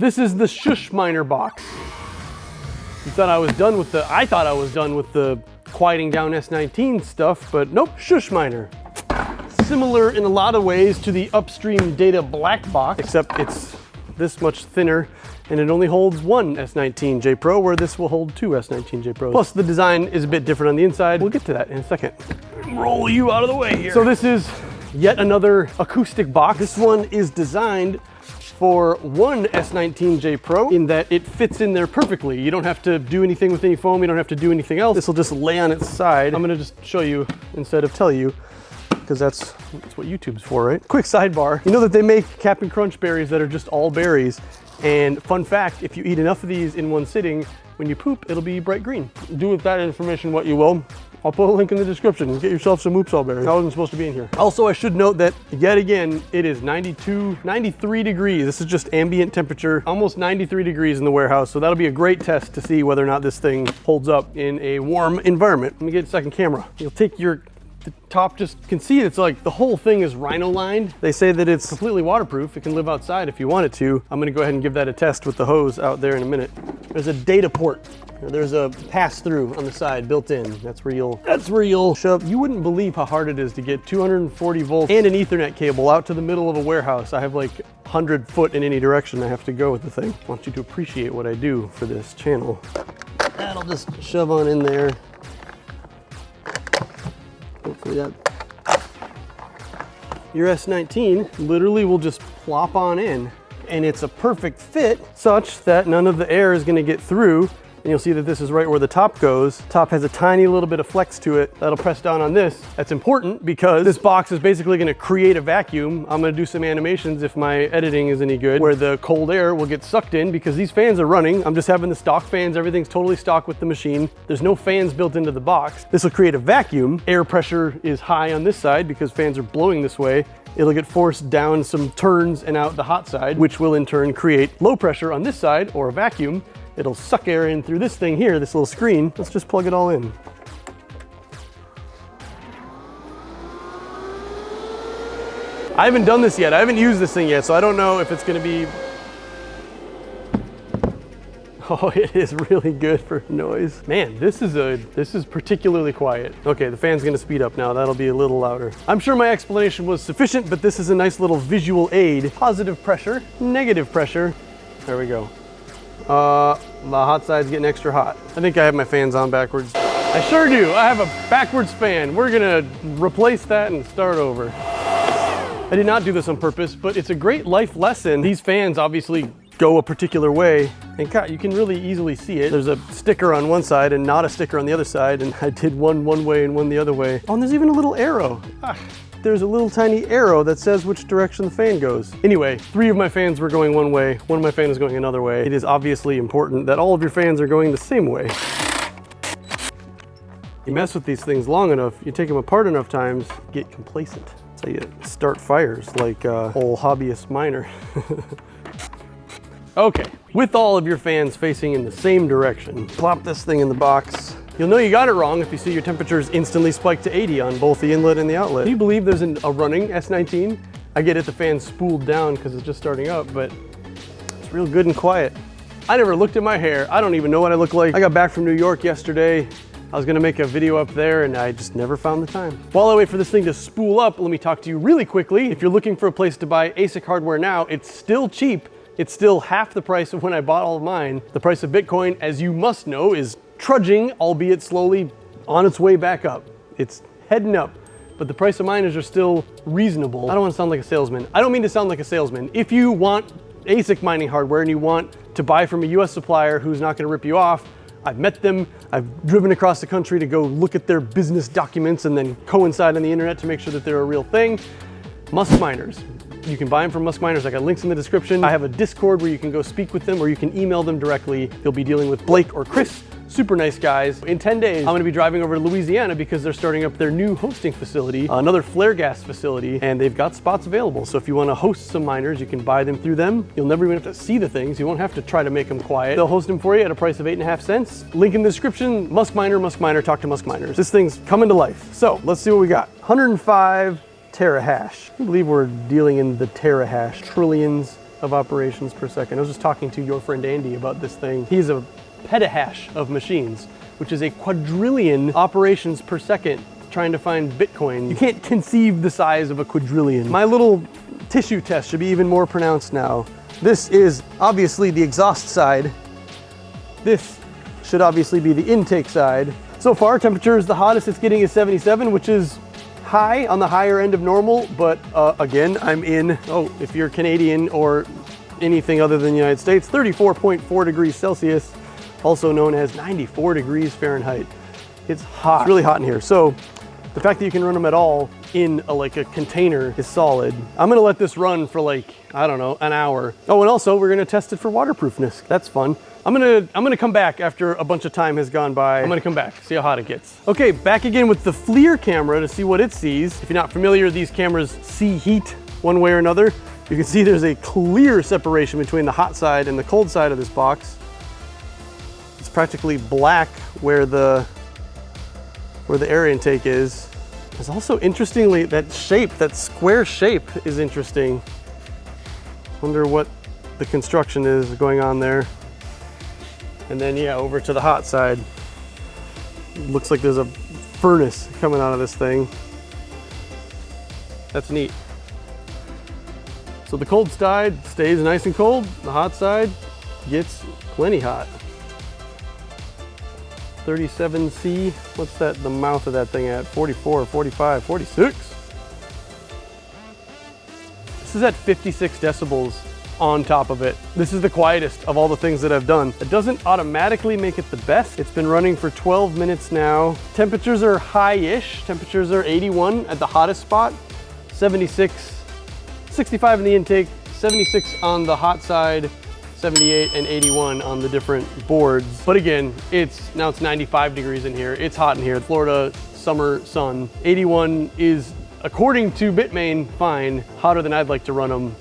This is the Shushminer box. You thought I was done with the, I thought I was done with the quieting down S19 stuff, but nope, Shushminer. Similar in a lot of ways to the Upstream Data Black box, except it's this much thinner and it only holds one S19j Pro, where this will hold two S19j Pros. Plus the design is a bit different on the inside. We'll get to that in a second. Roll you out of the way here. So this is yet another acoustic box. This one is designed for one S19j Pro in that it fits in there perfectly. You don't have to do anything with any foam. You don't have to do anything else. This will just lay on its side. I'm gonna just show you instead of tell you, because that's what YouTube's for, right? Quick sidebar. You know that they make Cap'n Crunch berries that are just all berries. And fun fact, if you eat enough of these in one sitting, when you poop, it'll be bright green. Do with that information what you will. I'll put a link in the description. Get yourself some Upstream berries. I wasn't supposed to be in here. Also, I should note that yet again, it is 93 degrees. This is just ambient temperature, almost 93 degrees in the warehouse. So that'll be a great test to see whether or not this thing holds up in a warm environment. Let me get a second camera. You'll take the top, just can see it's like the whole thing is rhino lined. They say that it's completely waterproof. It can live outside if you want it to. I'm gonna go ahead and give that a test with the hose out there in a minute. There's a data port. There's a pass-through on the side built in. That's where you'll shove. You wouldn't believe how hard it is to get 240 volts and an Ethernet cable out to the middle of a warehouse. I have like 100 foot in any direction I have to go with the thing. I want you to appreciate what I do for this channel. That'll just shove on in there. Hopefully that. Your S19 literally will just plop on in, and it's a perfect fit such that none of the air is gonna get through. And you'll see that this is right where the top goes. Top has a tiny little bit of flex to it. That'll press down on this. That's important because this box is basically gonna create a vacuum. I'm gonna do some animations if my editing is any good, where the cold air will get sucked in because these fans are running. I'm just having the stock fans. Everything's totally stock with the machine. There's no fans built into the box. This will create a vacuum. Air pressure is high on this side because fans are blowing this way. It'll get forced down some turns and out the hot side, which will in turn create low pressure on this side, or a vacuum. It'll suck air in through this thing here, this little screen. Let's just plug it all in. I haven't done this yet. I haven't used this thing yet, so I don't know if it's gonna be... Oh, it is really good for noise. Man, this is particularly quiet. Okay, the fan's gonna speed up now. That'll be a little louder. I'm sure my explanation was sufficient, but this is a nice little visual aid. Positive pressure, negative pressure. There we go. The hot side's getting extra hot. I think I have my fans on backwards. I sure do. I have a backwards fan. We're gonna replace that and start over. I did not do this on purpose, but it's a great life lesson. These fans obviously go a particular way, and God, you can really easily see it. There's a sticker on one side and not a sticker on the other side, and I did one way and one the other way. Oh, and there's even a little arrow. There's a little tiny arrow that says which direction the fan goes. Anyway, 3 of my fans were going one way, 1 of my fans is going another way. It is obviously important that all of your fans are going the same way. You mess with these things long enough, you take them apart enough times, you get complacent. That's how you start fires, like old hobbyist miner. Okay, with all of your fans facing in the same direction, plop this thing in the box. You'll know you got it wrong if you see your temperatures instantly spike to 80 on both the inlet and the outlet. Can you believe there's a running S19? I get it, the fan's spooled down because it's just starting up, but it's real good and quiet. I never looked at my hair. I don't even know what I look like. I got back from New York yesterday. I was gonna make a video up there and I just never found the time. While I wait for this thing to spool up, let me talk to you really quickly. If you're looking for a place to buy ASIC hardware now, it's still cheap. It's still half the price of when I bought all of mine. The price of Bitcoin, as you must know, is trudging, albeit slowly, on its way back up. It's heading up, but the price of miners are still reasonable. I don't want to sound like a salesman. I don't mean to sound like a salesman. If you want ASIC mining hardware and you want to buy from a US supplier who's not going to rip you off, I've met them. I've driven across the country to go look at their business documents and then coincide on the internet to make sure that they're a real thing. Musk miners. You can buy them from Musk miners. I got links in the description. I have a Discord where you can go speak with them, or you can email them directly. You'll be dealing with Blake or Chris. Super nice guys. In 10 days, I'm gonna be driving over to Louisiana because they're starting up their new hosting facility, another flare gas facility, and they've got spots available. So if you wanna host some miners, you can buy them through them. You'll never even have to see the things. You won't have to try to make them quiet. They'll host them for you at a price of 8.5 cents. Link in the description, Musk miner, talk to Musk miners. This thing's coming to life. So let's see what we got. 105 terahash. I believe we're dealing in the terahash, trillions of operations per second. I was just talking to your friend Andy about this thing. He's a petahash of machines, which is a quadrillion operations per second trying to find Bitcoin. You can't conceive the size of a quadrillion. My little tissue test should be even more pronounced now. This is obviously the exhaust side. This should obviously be the intake side. So far, temperature is the hottest it's getting is 77, which is high on the higher end of normal, but again, I'm in, if you're Canadian or anything other than the United States, 34.4 degrees Celsius, also known as 94 degrees Fahrenheit. It's hot. It's really hot in here. So the fact that you can run them at all in like a container is solid. I'm gonna let this run for like, I don't know, an hour. Oh, and also we're gonna test it for waterproofness. That's fun. I'm gonna come back after a bunch of time has gone by. I'm gonna come back, see how hot it gets. Okay, back again with the FLIR camera to see what it sees. If you're not familiar, these cameras see heat one way or another. You can see there's a clear separation between the hot side and the cold side of this box. It's practically black where the air intake is. There's also, interestingly, that shape, that square shape is interesting. Wonder what the construction is going on there. And then, yeah, over to the hot side. Looks like there's a furnace coming out of this thing. That's neat. So the cold side stays nice and cold. The hot side gets plenty hot. 37C, what's that, the mouth of that thing at? 44, 45, 46. This is at 56 decibels on top of it. This is the quietest of all the things that I've done. It doesn't automatically make it the best. It's been running for 12 minutes now. Temperatures are high-ish. Temperatures are 81 at the hottest spot, 76, 65 in the intake, 76 on the hot side, 78 and 81 on the different boards. But again, now it's 95 degrees in here. It's hot in here. Florida summer sun. 81 is, according to Bitmain, fine. Hotter than I'd like to run them.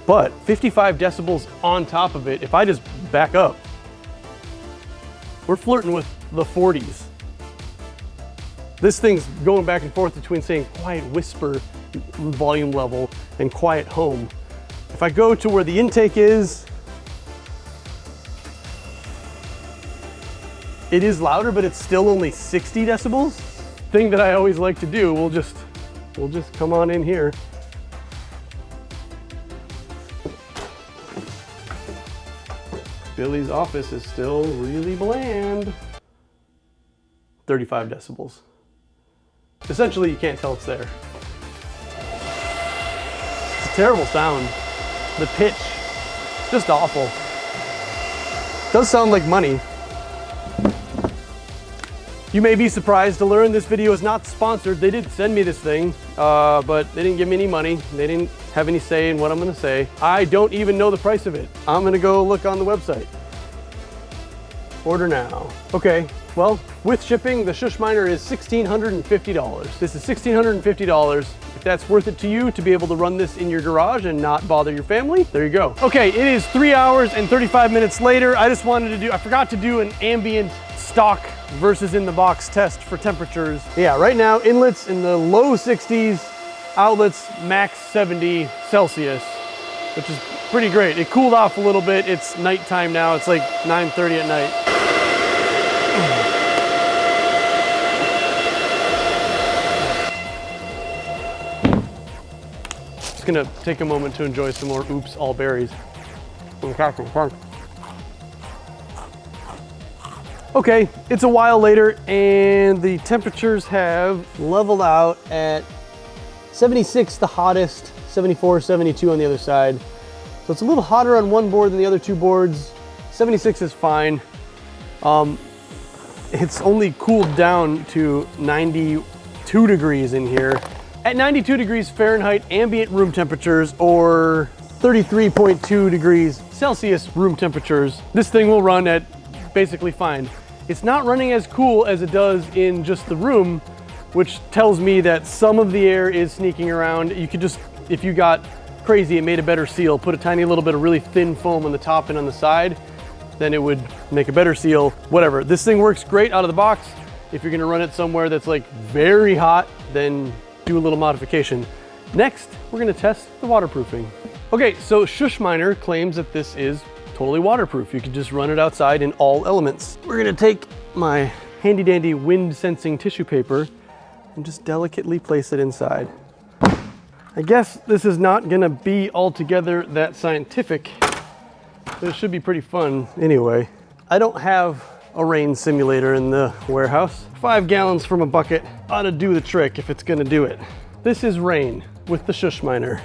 But 55 decibels on top of it, if I just back up, we're flirting with the 40s. This thing's going back and forth between saying quiet whisper volume level and quiet home. If I go to where the intake is, it is louder, but it's still only 60 decibels. Thing that I always like to do, we'll just come on in here. Billy's office is still really bland. 35 decibels. Essentially, you can't tell it's there. It's a terrible sound. The pitch, just awful. It does sound like money. You may be surprised to learn this video is not sponsored. They did send me this thing, but they didn't give me any money. They didn't have any say in what I'm gonna say. I don't even know the price of it. I'm gonna go look on the website. Order now. Okay, well, with shipping, the Shushminer is $1,650. This is $1,650. If that's worth it to you to be able to run this in your garage and not bother your family, there you go. Okay, it is 3 hours and 35 minutes later. I forgot to do an ambient stock versus in the box test for temperatures. Yeah, right now, inlets in the low 60s, outlets max 70 Celsius, which is pretty great. It cooled off a little bit. It's nighttime now. It's like 9:30 at night. Just gonna take a moment to enjoy some more Oops All Berries. Okay, it's a while later and the temperatures have leveled out at 76, the hottest, 74, 72 on the other side. So it's a little hotter on one board than the other two boards. 76 is fine. It's only cooled down to 92 degrees in here. At 92 degrees Fahrenheit, ambient room temperatures, or 33.2 degrees Celsius room temperatures, this thing will run at basically fine. It's not running as cool as it does in just the room, which tells me that some of the air is sneaking around. You could just, if you got crazy and made a better seal, put a tiny little bit of really thin foam on the top and on the side, then it would make a better seal, whatever. This thing works great out of the box. If you're gonna run it somewhere that's like very hot, then do a little modification. Next, we're gonna test the waterproofing. Okay, so Shushminer claims that this is totally waterproof. You can just run it outside in all elements. We're gonna take my handy dandy wind sensing tissue paper and just delicately place it inside. I guess this is not gonna be altogether that scientific, but it should be pretty fun anyway. I don't have a rain simulator in the warehouse. 5 gallons from a bucket ought to do the trick if it's gonna do it. This is rain with the Shushminer.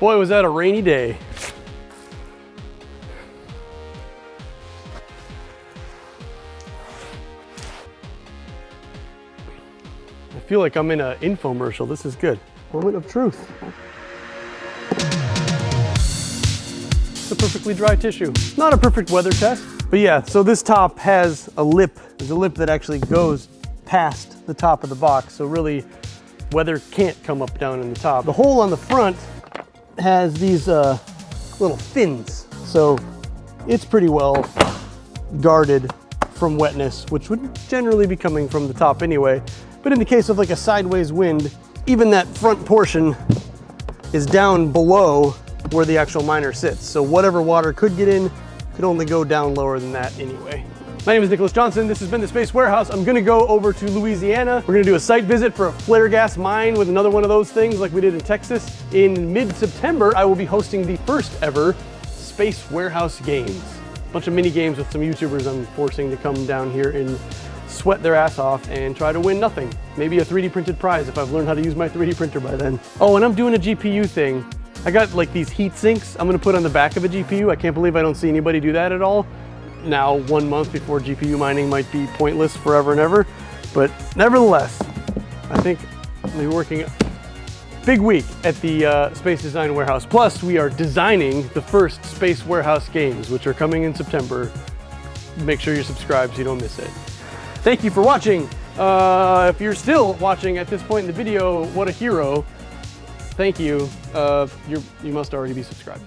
Boy, was that a rainy day. I feel like I'm in an infomercial. This is good. Moment of truth. It's a perfectly dry tissue. Not a perfect weather test, but yeah, so this top has a lip. There's a lip that actually goes past the top of the box, so really weather can't come up down in the top. The hole on the front has these little fins, so it's pretty well guarded from wetness, which would generally be coming from the top anyway. But in the case of like a sideways wind, even that front portion is down below where the actual miner sits. So whatever water could get in could only go down lower than that anyway. My name is Nicholas Johnson. This has been the Space Warehouse. I'm gonna go over to Louisiana. We're gonna do a site visit for a flare gas mine with another one of those things like we did in Texas. In mid-September, I will be hosting the first ever Space Warehouse Games. A bunch of mini games with some YouTubers I'm forcing to come down here and sweat their ass off and try to win nothing. Maybe a 3D printed prize if I've learned how to use my 3D printer by then. Oh, and I'm doing a GPU thing. I got like these heat sinks I'm gonna put on the back of a GPU. I can't believe I don't see anybody do that at all. Now, 1 month before GPU mining might be pointless forever and ever, but nevertheless, I think we're working a big week at the Space Design Warehouse. Plus, we are designing the first Space Warehouse games, which are coming in September. Make sure you're subscribed so you don't miss it. Thank you for watching. If you're still watching at this point in the video, what a hero. Thank you. You must already be subscribed.